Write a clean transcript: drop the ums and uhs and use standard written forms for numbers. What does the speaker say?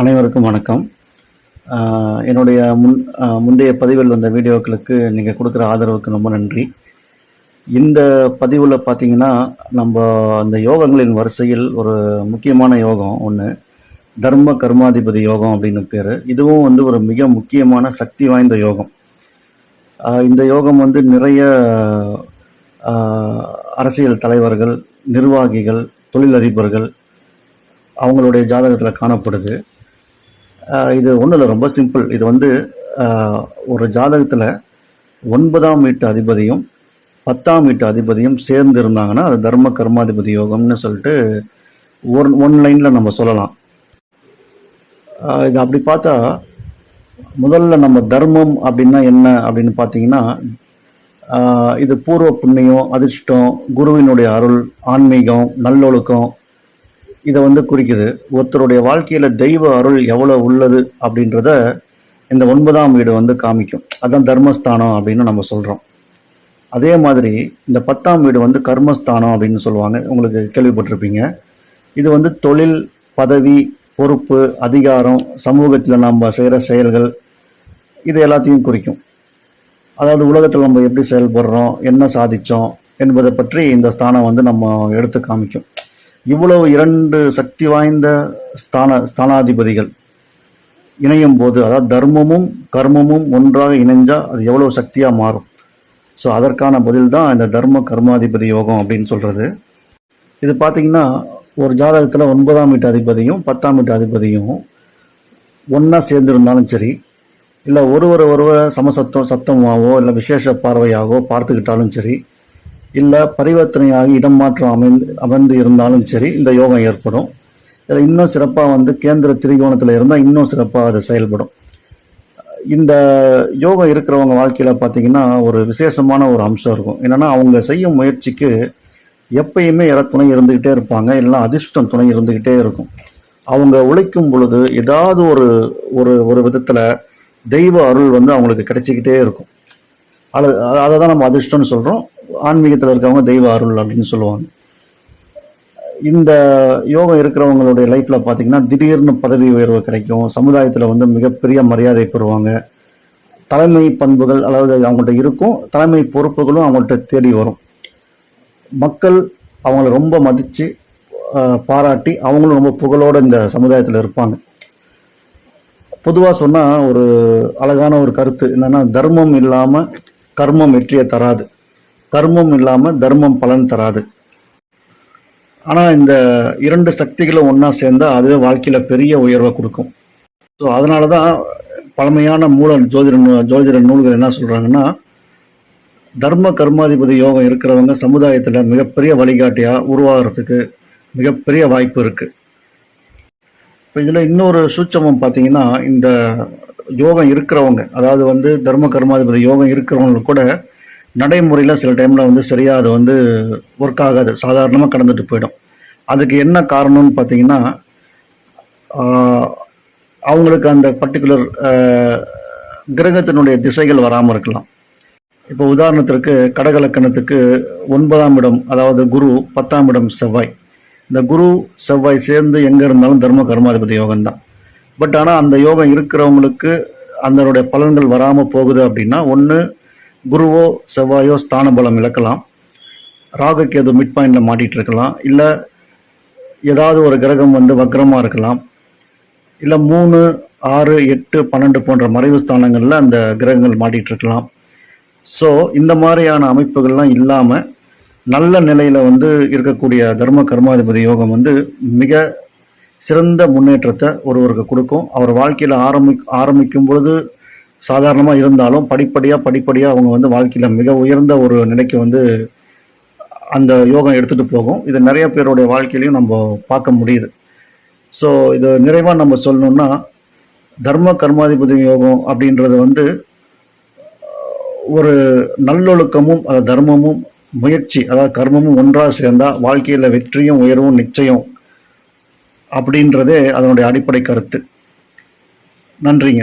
அனைவருக்கும் வணக்கம். என்னுடைய முந்தைய பதிவில் வந்த வீடியோக்களுக்கு நீங்கள் கொடுக்குற ஆதரவுக்கு ரொம்ப நன்றி. இந்த பதிவில் பார்த்தீங்கன்னா, நம்ம அந்த யோகங்களின் வரிசையில் ஒரு முக்கியமான யோகம் ஒன்று, தர்ம கர்மாதிபதி யோகம் அப்படின்னு பேர். இதுவும் ஒரு மிக முக்கியமான சக்தி வாய்ந்த யோகம். இந்த யோகம் நிறைய அரசியல் தலைவர்கள், நிர்வாகிகள், தொழிலதிபர்கள் அவங்களுடைய ஜாதகத்தில் காணப்படுது. இது ஒன்றும் இல்லை, ரொம்ப சிம்பிள். இது ஒரு ஜாதகத்தில் 9ஆம் வீட்டு அதிபதியும் 10ஆம் வீட்டு அதிபதியும் சேர்ந்து இருந்தாங்கன்னா அது தர்ம கர்மாதிபதி யோகம்னு சொல்லிட்டு ஒன் லைனில் நம்ம சொல்லலாம். இது அப்படி பார்த்தா முதல்ல நம்ம தர்மம் அப்படின்னா என்ன அப்படின்னு பார்த்தீங்கன்னா, இது பூர்வ புண்ணியம், அதிர்ஷ்டம், குருவினுடைய அருள், ஆன்மீகம், நல்லொழுக்கம், இதை குறிக்குது. ஒருத்தருடைய வாழ்க்கையில் தெய்வ அருள் எவ்வளோ உள்ளது அப்படின்றத இந்த 9ஆம் வீடு காமிக்கும். அதுதான் தர்மஸ்தானம் அப்படின்னு நம்ம சொல்கிறோம். அதே மாதிரி இந்த 10ஆம் வீடு கர்மஸ்தானம் அப்படின்னு சொல்லுவாங்க. உங்களுக்கு கேள்விப்பட்டிருப்பீங்க. இது தொழில், பதவி, பொறுப்பு, அதிகாரம், சமூகத்தில் நம்ம செய்கிற செயல்கள், இது எல்லாத்தையும் குறிக்கும். அதாவது உலகத்தில் நம்ம எப்படி செயல்படுறோம், என்ன சாதித்தோம் என்பதை பற்றி இந்த ஸ்தானம் நம்ம எடுத்து காமிக்கும். இவ்வளவு 2 சக்தி வாய்ந்த ஸ்தானாதிபதிகள் இணையும் போது, அதாவது தர்மமும் கர்மமும் ஒன்றாக இணைஞ்சால் அது எவ்வளோ சக்தியாக மாறும். ஸோ அதற்கான பதில் தான் இந்த தர்ம கர்மாதிபதி யோகம் அப்படின்னு சொல்கிறது. இது பார்த்திங்கன்னா, ஒரு ஜாதகத்தில் 9ஆம் வீட்டு அதிபதியும் 10ஆம் வீட்டு அதிபதியும் ஒன்றா சேர்ந்துருந்தாலும் சரி, இல்லை ஒருவரை சத்தமாகவோ இல்லை விசேஷ பார்வையாகவோ பார்த்துக்கிட்டாலும் சரி, இல்லை பரிவர்த்தனையாகி இடம் மாற்றம் அமர்ந்து இருந்தாலும் சரி, இந்த யோகம் ஏற்படும். இதில் இன்னும் சிறப்பாக கேந்திர திரிகோணத்தில் இருந்தால் இன்னும் சிறப்பாக அது செயல்படும். இந்த யோகம் இருக்கிறவங்க வாழ்க்கையில் பார்த்திங்கன்னா ஒரு விசேஷமான ஒரு அம்சம் இருக்கும். என்னென்னா, அவங்க செய்யும் முயற்சிக்கு எப்பயுமே துணை இருந்துக்கிட்டே இருப்பாங்க, இல்லைன்னா அதிர்ஷ்டம் துணை இருந்துக்கிட்டே இருக்கும். அவங்க உழைக்கும் பொழுது ஏதாவது ஒரு விதத்தில் தெய்வ அருள் அவங்களுக்கு கிடைச்சிக்கிட்டே இருக்கும். அதை தான் நம்ம அதிர்ஷ்டம்னு சொல்கிறோம். ஆன்மீகத்தில் இருக்கிறவங்க தெய்வ அருள் அப்படின்னு சொல்லுவாங்க. இந்த யோகம் இருக்கிறவங்களுடைய லைஃப்பில் பார்த்திங்கன்னா திடீர்னு பதவி உயர்வு கிடைக்கும். சமுதாயத்தில் மிகப்பெரிய மரியாதை பெறுவாங்க. தலைமை பண்புகள் அதாவது அவங்கள்ட்ட இருக்கும். தலைமை பொறுப்புகளும் அவங்கள்ட்ட தேடி வரும். மக்கள் அவங்கள ரொம்ப மதித்து பாராட்டி அவங்களும் ரொம்ப புகழோடு இந்த சமுதாயத்தில் இருப்பாங்க. பொதுவாக சொன்னால் ஒரு அழகான ஒரு கருத்து என்னென்னா, தர்மம் இல்லாமல் கர்மம் வெற்றியை தராது, கர்மம் இல்லாமல் தர்மம் பலன் தராது. ஆனால் இந்த 2 சக்திகளும் ஒன்றா சேர்ந்தால் அதுவே வாழ்க்கையில் பெரிய உயர்வை கொடுக்கும். ஸோ அதனால தான் பழமையான ஜோதிட நூல்கள் என்ன சொல்கிறாங்கன்னா, தர்ம கர்மாதிபதி யோகம் இருக்கிறவங்க சமுதாயத்தில் மிகப்பெரிய வழிகாட்டியாக உருவாகிறதுக்கு மிகப்பெரிய வாய்ப்பு இருக்குது. இப்போ இதில் இன்னொரு சூட்சமம் பார்த்தீங்கன்னா, இந்த யோகம் இருக்கிறவங்க, அதாவது தர்ம கர்மாதிபதி யோகம் இருக்கிறவங்களுக்கு கூட நடைமுறையில் சில டைமில் சரியாக அது ஒர்க் ஆகாது, சாதாரணமாக கடந்துட்டு போயிடும். அதுக்கு என்ன காரணம்னு பார்த்தீங்கன்னா, அவங்களுக்கு அந்த பர்டிகுலர் கிரகத்தினுடைய திசைகள் வராமல் இருக்கலாம். இப்போ உதாரணத்திற்கு கடகலக்கணத்துக்கு 9ஆம் இடம் அதாவது குரு, 10ஆம் இடம் செவ்வாய். இந்த குரு செவ்வாய் சேர்ந்து எங்கே இருந்தாலும் தர்ம கர்மாதிபதி யோகம் தான். பட் ஆனால் அந்த யோகம் இருக்கிறவங்களுக்கு அதனுடைய பலன்கள் வராமல் போகுது அப்படின்னா, ஒன்று குருவோ செவ்வாயோ ஸ்தான பலம் இழக்கலாம், ராகுகேது மிட் பாயிண்டில் மாட்டிகிட்டு இருக்கலாம், இல்லை ஏதாவது ஒரு கிரகம் வக்ரமாக இருக்கலாம், இல்லை 3, 6, 8, 12 போன்ற மறைவு ஸ்தானங்களில் அந்த கிரகங்கள் மாட்டிகிட்டு இருக்கலாம். ஸோ இந்த மாதிரியான அமைப்புகள்லாம் இல்லாமல் நல்ல நிலையில் இருக்கக்கூடிய தர்ம கர்மாதிபதி யோகம் மிக சிறந்த முன்னேற்றத்தை ஒருவருக்கு கொடுக்கும். அவர் வாழ்க்கையில் ஆரம்பிக்கும் பொழுது சாதாரணமாக இருந்தாலும் படிப்படியாக அவங்க வாழ்க்கையில் மிக உயர்ந்த ஒரு நிலைக்கு அந்த யோகம் எடுத்துகிட்டு போகும். இது நிறைய பேருடைய வாழ்க்கையிலையும் நம்ம பார்க்க முடியுது. ஸோ இது நிறைவாக நம்ம சொல்லணுன்னா, தர்ம கர்மாதிபதி யோகம் அப்படின்றது ஒரு நல்லொழுக்கமும் தர்மமும் முயற்சி, அதாவது கர்மமும் ஒன்றாக சேர்ந்தால் வாழ்க்கையில் வெற்றியும் உயர்வும் நிச்சயம் அப்படின்றதே அதனுடைய அடிப்படை கருத்து. நன்றிங்க.